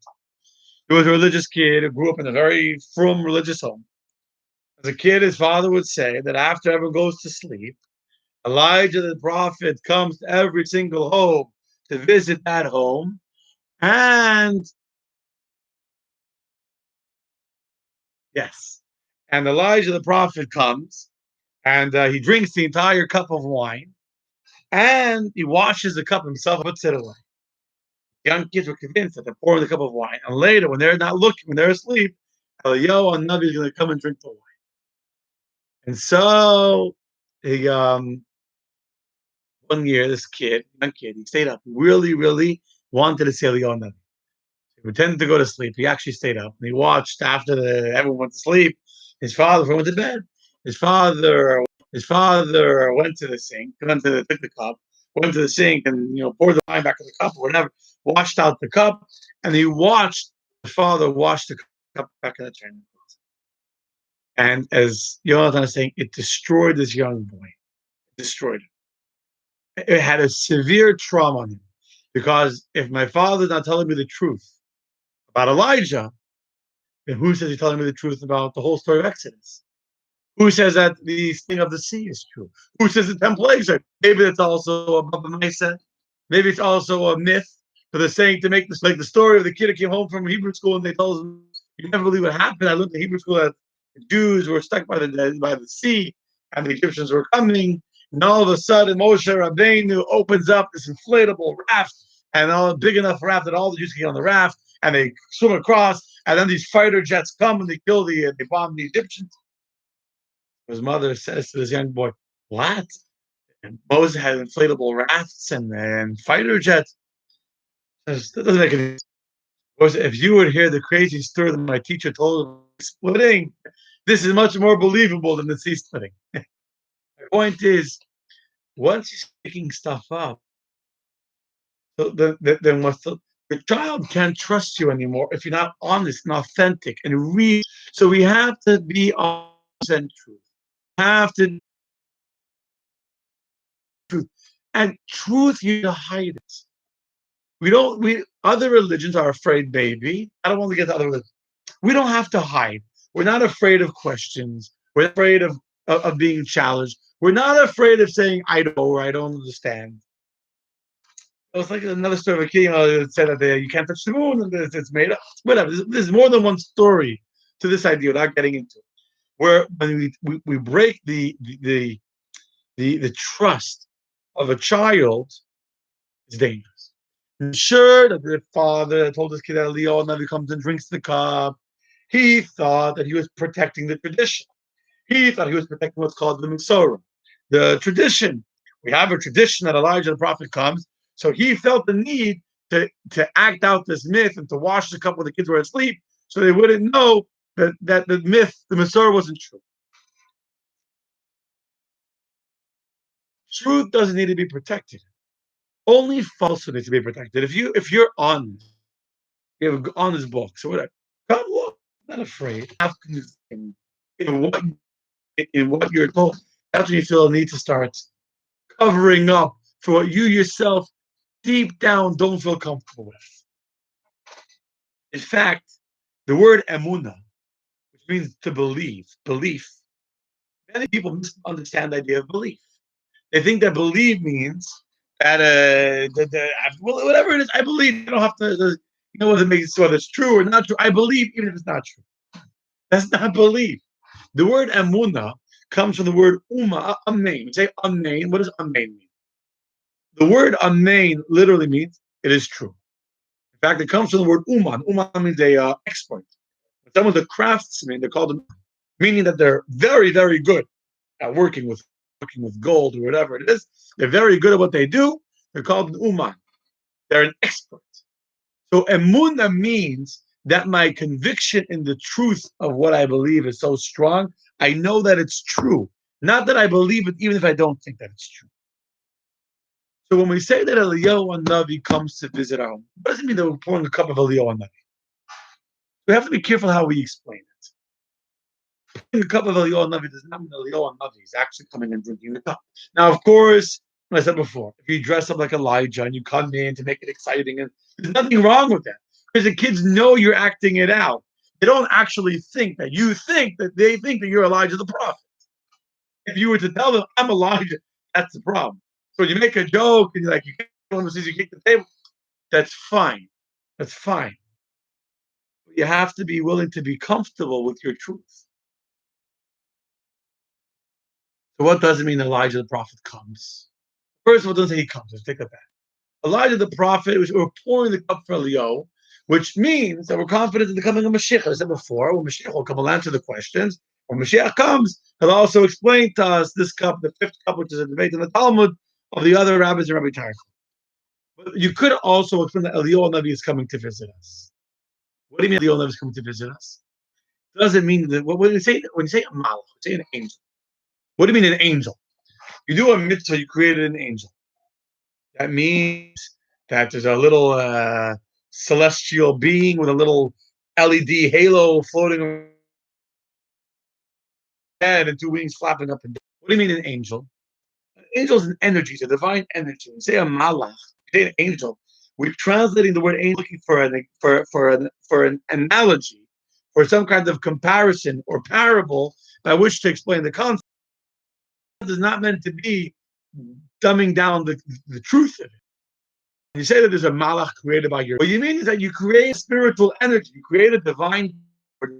He was a religious kid who grew up in a very frum religious home. As a kid, his father would say that after everyone goes to sleep, Elijah the prophet comes to every single home to visit that home. And yes, and Elijah the prophet comes and he drinks the entire cup of wine and he washes the cup himself and puts it away. Young kids were convinced that they're pouring the cup of wine. And later, when they're not looking, when they're asleep, Eliyahu Navi is going to come and drink the wine. And so he, one year, this young kid, he stayed up. He really, really wanted to see Eliyahu Navi. He pretended to go to sleep. He actually stayed up and he watched after everyone went to sleep. His father went to bed. His father went to the sink, took the cup, went to the sink and poured the wine back in the cup or whatever, washed out the cup, and he watched the father wash the cup back in the drain. And as Jonathan is saying, it destroyed this young boy. It destroyed him. It had a severe trauma on him. Because if my father's not telling me the truth about Elijah, then who says he's telling me the truth about the whole story of Exodus? Who says that the thing of the sea is true? Who says the 10 plagues are? Maybe it's also a Baba Mesa. Maybe it's also a myth for the saying to make this like the story of the kid who came home from Hebrew school and they told him, "You never believe what happened." I learned in Hebrew school that the Jews were stuck by the sea and the Egyptians were coming. And all of a sudden, Moshe Rabbeinu opens up this inflatable raft, and all big enough raft that all the Jews can get on the raft, and they swim across. And then these fighter jets come and they bomb the Egyptians. His mother says to this young boy, "What?" And Moses had inflatable rafts and fighter jets. That doesn't make any sense. Of course, if you would hear the crazy story that my teacher told splitting, this is much more believable than the sea splitting. The point is, once you're picking stuff up, so then the child can't trust you anymore if you're not honest and authentic and real. So we have to be honest and true. Have to truth. And truth, you hide it. We other religions are afraid, maybe. I don't want to get to other religions. We don't have to hide. We're not afraid of questions. We're not afraid of being challenged. We're not afraid of saying, I don't know, or I don't understand. It was like another story of a kid, that said that you can't touch the moon and it's made up. Whatever. There's more than one story to this idea without getting into it. Where when we break the trust of a child, it's dangerous. I'm sure that the father that told his kid that Eliyahu Navi comes and drinks the cup, he thought that he was protecting the tradition. He thought he was protecting what's called the Masorah, the tradition. We have a tradition that Elijah the prophet comes, so he felt the need to act out this myth and to wash the cup when the kids were asleep, so they wouldn't know that the myth, the Masorah, wasn't true. Truth doesn't need to be protected. Only falsehood needs to be protected. If you're honest, you have honest books or whatever, come look. Not afraid. In what you're told, that's when you feel a need to start covering up for what you yourself deep down don't feel comfortable with. In fact, the word emuna, which means to belief. Many people misunderstand the idea of belief. They think that believe means that whatever it is, I believe. I don't have to, whether it's true or not true. I believe even if it's not true. That's not belief. The word emuna comes from the word amen. Say amen. What does amen mean? The word amen literally means it is true. In fact, it comes from the word uman. Uman means a expert. When someone's a craftsman, they're called, meaning that they're very, very good at working with gold or whatever it is. They're very good at what they do. They're called an uman. They're an expert. So emuna means that my conviction in the truth of what I believe is so strong, I know that it's true. Not that I believe it, even if I don't think that it's true. So when we say that Eliyahu Navi comes to visit our home, what does it mean that we're pouring a cup of Eliyahu Navi? We have to be careful how we explain it. Pouring a cup of Eliyahu Navi does not mean Eliyahu Navi is actually coming and drinking the cup. Now, of course, like I said before, if you dress up like Elijah and you come in to make it exciting, and there's nothing wrong with that because the kids know you're acting it out. They don't actually think that you think that they think that you're Elijah the prophet. If you were to tell them I'm Elijah, that's the problem. So you make a joke and you're like, you kick one who says you kick the table. That's fine. That's fine. But you have to be willing to be comfortable with your truth. So what does it mean Elijah the prophet comes? First of all, it doesn't say he comes. Let's take that back. Elijah the prophet, we're pouring the cup for Eliyahu, which means that we're confident in the coming of Mashiach. As I said before, when Mashiach will come, will answer the questions. When Mashiach comes, he'll also explain to us this cup, the fifth cup, which is a debate in the Talmud of the other rabbis and Rabbi Tarek. But you could also explain that Eliyahu Navi is coming to visit us. What do you mean Eliyahu Navi is coming to visit us? Doesn't mean that when you say a malach, say an angel. What do you mean an angel? You do a mitzvah, you created an angel. That means that there's a little celestial being with a little LED halo floating around head and two wings flapping up and down. What do you mean an angel? An angel is an energy, it's a divine energy. You say a malach, you say an angel. We're translating the word angel looking for an analogy, for some kind of comparison or parable by which to explain the concept. It is not meant to be dumbing down the truth of it. You say that there's a malach created by your. What you mean is that you create spiritual energy, you create a divine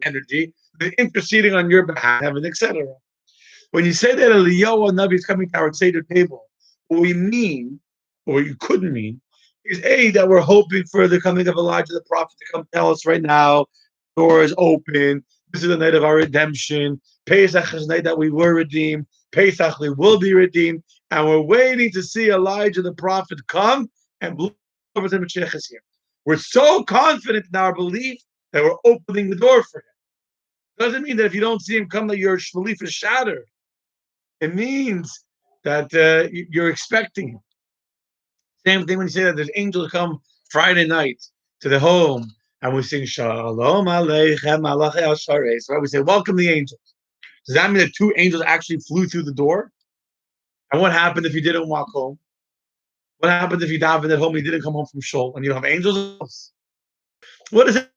energy interceding on your behalf, and etc. When you say that Eliyahu Navi is coming to our Seder table, what we mean, or you couldn't mean, is that we're hoping for the coming of Elijah the prophet to come tell us right now, the door is open. This is the night of our redemption. Pesach is the night that we were redeemed. Pesach we will be redeemed, and we're waiting to see Elijah the prophet come and blow over the Mashiach is here. We're so confident in our belief that we're opening the door for him. Doesn't mean that if you don't see him come, that your belief is shattered. It means that you're expecting him. Same thing when you say that there's angels come Friday night to the home and we sing Shalom Aleichem Malachei Hashareis. Right? We say, welcome the angels. Does that mean that two angels actually flew through the door? And what happened if you didn't walk home? What happened if you davened at home and you didn't come home from shul and you have angels? What is it?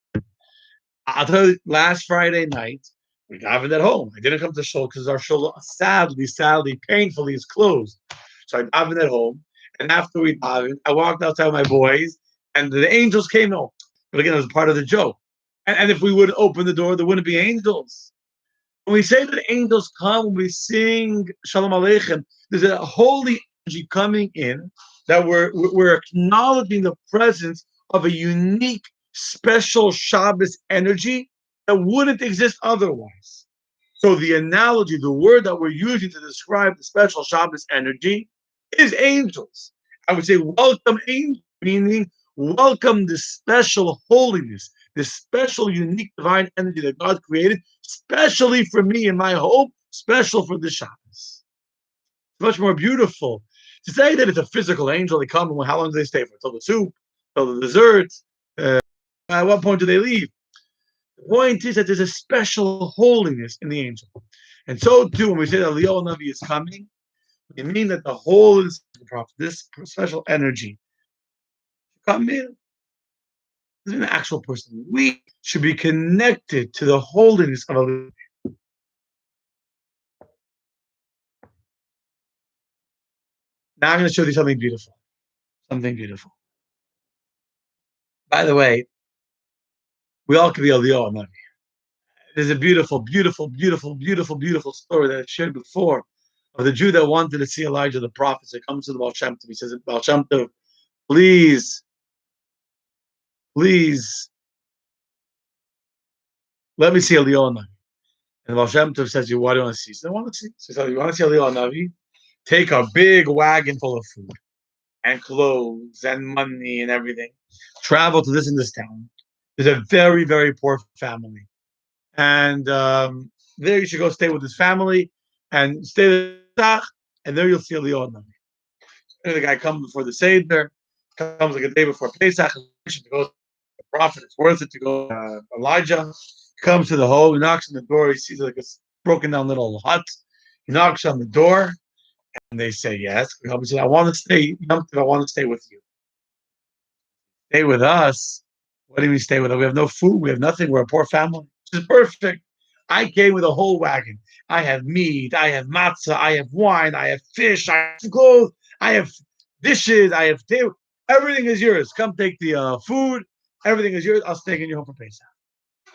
I'll tell you, last Friday night, we davened at home. I didn't come to shul because our shul sadly, painfully is closed. So I davened at home. And after we davened, I walked outside with my boys and the angels came home. But again, it was part of the joke. And if we would open the door, there wouldn't be angels. When we say that angels come, when we sing Shalom Aleichem, there's a holy energy coming in that we're acknowledging the presence of a unique, special Shabbos energy that wouldn't exist otherwise. So the analogy, the word that we're using to describe the special Shabbos energy is angels. I would say welcome angels, meaning welcome the special holiness, this special, unique, divine energy that God created, especially for me and my home, special for the Shabbos. It's much more beautiful. To say that it's a physical angel, they come, and how long do they stay for? Till the soup, till the dessert? At what point do they leave? The point is that there's a special holiness in the angel. And so too, when we say that Eliyahu Navi is coming, we mean that the holiness of the prophet, this special energy, come in. This is an actual person. We should be connected to the holiness of Allah. Now I'm going to show you something beautiful. Something beautiful. By the way, we all could be Eliyahu Navi. There's a beautiful story that I shared before of the Jew that wanted to see Elijah the prophet. So he comes to the Baal Shem Tov. He says, Baal Shem Tov, please, let me see Eliyahu Navi. And Baal Shem Tov says, why do you want to see? He said, I want to see. So he said, you want to see Eliyahu Navi? Take a big wagon full of food and clothes and money and everything. Travel to this and this town. There's a very, very poor family. And there you should go stay with his family and stay there, and there you'll see Eliyahu. And the guy comes before the Seder, comes like a day before Pesach, to go to the prophet. It's worth it to go. Elijah comes to the home, he knocks on the door, he sees like a broken down little hut. He knocks on the door, and they say yes. He says, I want to stay. I want to stay with you. Stay with us. What do you mean stay with us? We have no food. We have nothing. We're a poor family. This is perfect. I came with a whole wagon. I have meat. I have matzah. I have wine. I have fish. I have clothes. I have dishes. I have table. Everything is yours. Come take the food. Everything is yours. I'll stay in your home for Pesach.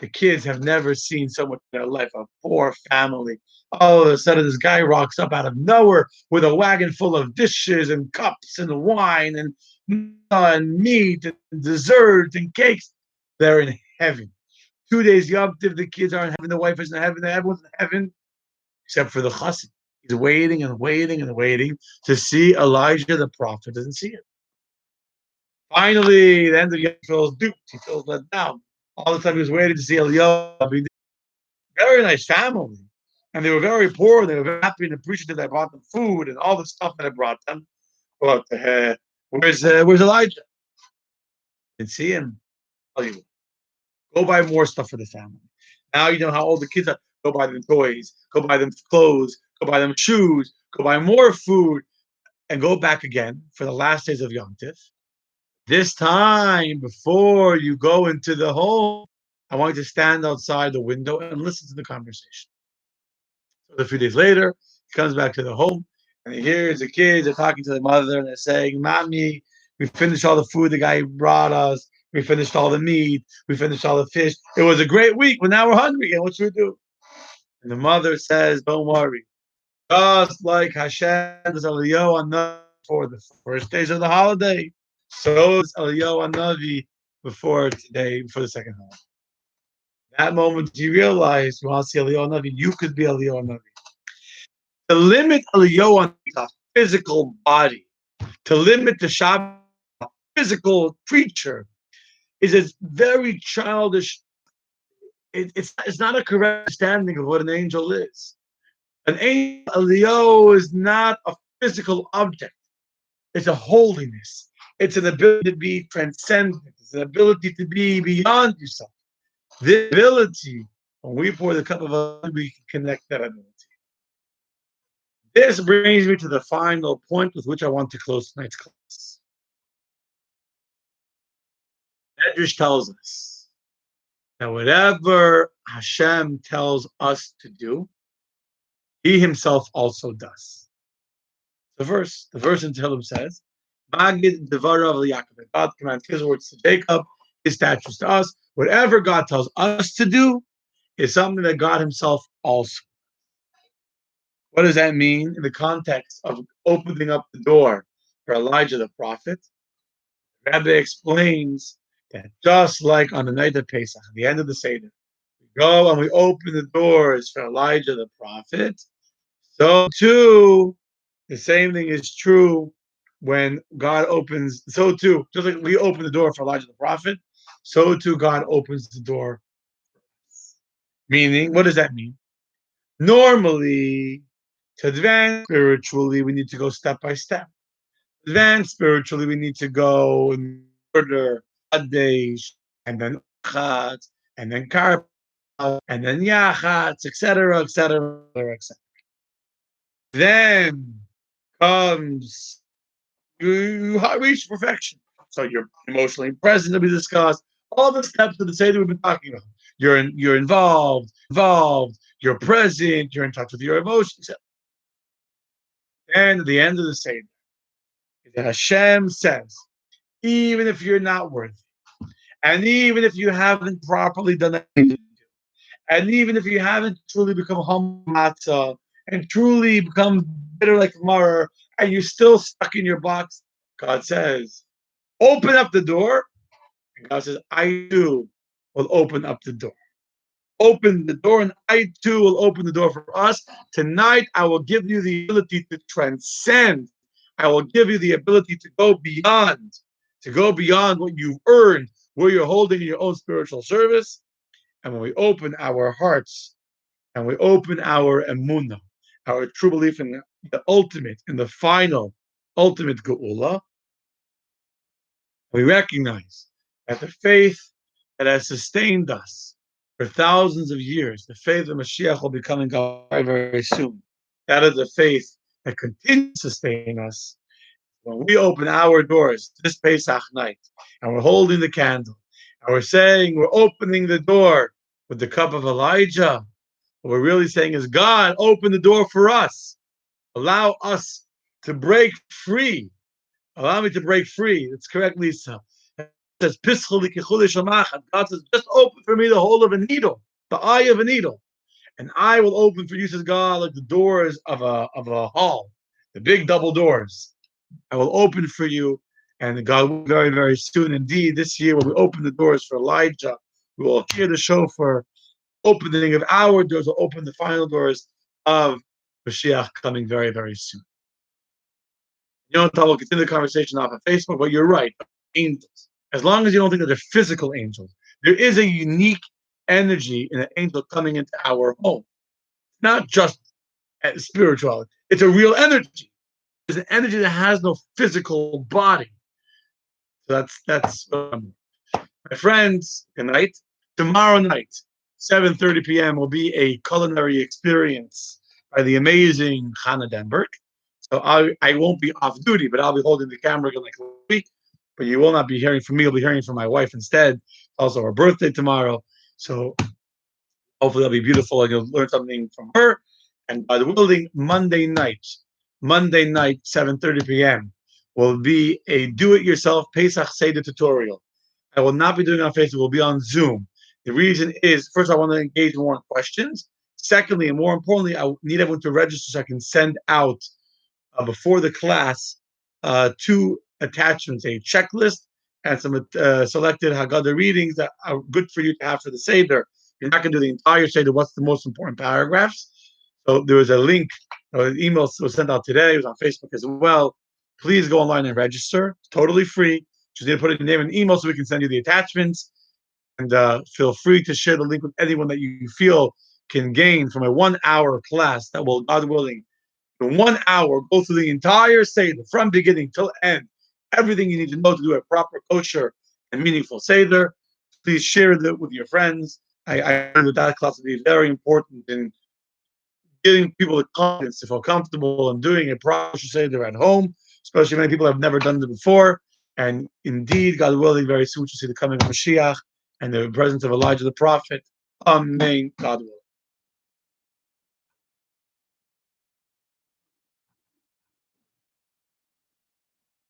The kids have never seen so much in their life. A poor family. All of a sudden, this guy rocks up out of nowhere with a wagon full of dishes and cups and wine and meat and dessert and cakes. They're in heaven. 2 days Yom Tiv, the kids are in heaven, the wife is in heaven, everyone's in heaven, except for the chassid. He's waiting and waiting and waiting to see Elijah the prophet. Doesn't see it. Finally, the end of Yom feels duped. He feels let down. All the time he was waiting to see Eliyahu. Very nice family. And they were very poor. They were very happy and appreciative that I brought them food and all the stuff that I brought them. But where's Elijah? Didn't see him. Tell you, go buy more stuff for the family. Now you know how old the kids are. Go buy them toys. Go buy them clothes. Go buy them shoes. Go buy more food. And go back again for the last days of Yom Tif. This time, before you go into the home, I want you to stand outside the window and listen to the conversation. So a few days later, he comes back to the home and he hears the kids are talking to the mother and they're saying, Mommy, we finished all the food the guy brought us. We finished all the meat. We finished all the fish. It was a great week, but now we're hungry again. What should we do? And the mother says, don't worry. Just like Hashem does Eliyahu Hanavi for the first days of the holiday, so is Eliyahu Hanavi before today, before the second holiday. That moment you realize you want to see Eliyahu Hanavi, you could be Eliyahu Hanavi. To limit Eliyahu Hanavi, physical body, to limit the Shabbat, physical creature, is a very childish. It's not a correct understanding of what an angel is. An angel, Eliyahu, is not a physical object. It's a holiness. It's an ability to be transcendent. It's an ability to be beyond yourself. The ability, when we pour the cup of blood, we can connect that ability. This brings me to the final point with which I want to close tonight's class. Medrash tells us that whatever Hashem tells us to do, He Himself also does. The verse in Tehillim says, Magid Devarav Yaakov. God commands His words to Jacob, His statutes to us. Whatever God tells us to do is something that God Himself also. What does that mean in the context of opening up the door for Elijah the prophet? The Rebbe explains that just like on the night of Pesach, at the end of the Seder, we go and we open the doors for Elijah the prophet, so too, the same thing is true when God opens, so too, just like we open the door for Elijah the prophet, so too God opens the door. Meaning, what does that mean? Normally, to advance spiritually, we need to go step by step. To advance spiritually, we need to go in order, Kadesh, and then Chatz, and then Karpa, and then Yachatz, etc., etc., etc. Then comes you reach perfection. So you're emotionally present to be discussed. All the steps of the Seder we've been talking about. You're involved, you're present, you're in touch with your emotions. And at the end of the Seder, that Hashem says, even if you're not worthy, and even if you haven't properly done anything, and even if you haven't truly become humble matzah and truly become bitter like maror, and you're still stuck in your box, God says, open up the door. And God says, I too will open up the door. Open the door, and I too will open the door for us. Tonight, I will give you the ability to transcend. I will give you the ability to go beyond what you've earned, where you're holding your own spiritual service. And when we open our hearts and we open our emunah, our true belief in the ultimate, in the final, ultimate geula, we recognize that the faith that has sustained us for thousands of years, the faith of Mashiach will be coming out very, very soon. That is the faith that continues to sustain us. When we open our doors this Pesach night and we're holding the candle and we're saying we're opening the door with the cup of Elijah, what we're really saying is, God, open the door for us. Allow us to break free. Allow me to break free. That's correct, Lisa. It says, God says, just open for me the hole of a needle, the eye of a needle. And I will open for you, says God, like the doors of a hall, the big double doors. I will open for you, and God will very, very soon indeed. This year, when we open the doors for Elijah, we will hear the shofar opening of our doors, will open the final doors of Mashiach coming very, very soon. You know, we'll continue the conversation off of Facebook, but you're right. Angels. As long as you don't think that they're physical angels, there is a unique energy in an angel coming into our home. Not just spirituality. It's a real energy. It's an energy that has no physical body. So that's my friends. Good night. Tomorrow night, 7:30 p.m. will be a culinary experience by the amazing Hannah Denberg. So I won't be off duty, but I'll be holding the camera like a week. But you will not be hearing from me. You'll be hearing from my wife instead. Also, her birthday tomorrow. So hopefully that'll be beautiful and you'll learn something from her. And by the building, Monday night, 7:30 p.m. will be a do-it-yourself Pesach Seder tutorial. I will not be doing it on Facebook. It will be on Zoom. The reason is, first, I want to engage in more questions. Secondly, and more importantly, I need everyone to register so I can send out before the class 2 attachments, a checklist and some selected Haggadah readings that are good for you to have for the Seder. You're not going to do the entire Seder. What's the most important paragraphs? So there was a link, an email was sent out today. It was on Facebook as well. Please go online and register. It's totally free. Just need to put in your name and email so we can send you the attachments. And feel free to share the link with anyone that you feel can gain from a 1-hour class that will, God willing, in 1 hour, go through the entire Seder from beginning till end. Everything you need to know to do a proper, kosher, and meaningful Seder. Please share it with your friends. I heard that class will be very important in giving people the confidence to feel comfortable in doing a proper Seder at home, especially many people have never done it before. And indeed, God willing, very soon to see the coming of Mashiach and the presence of Elijah the prophet. Amen. God willing.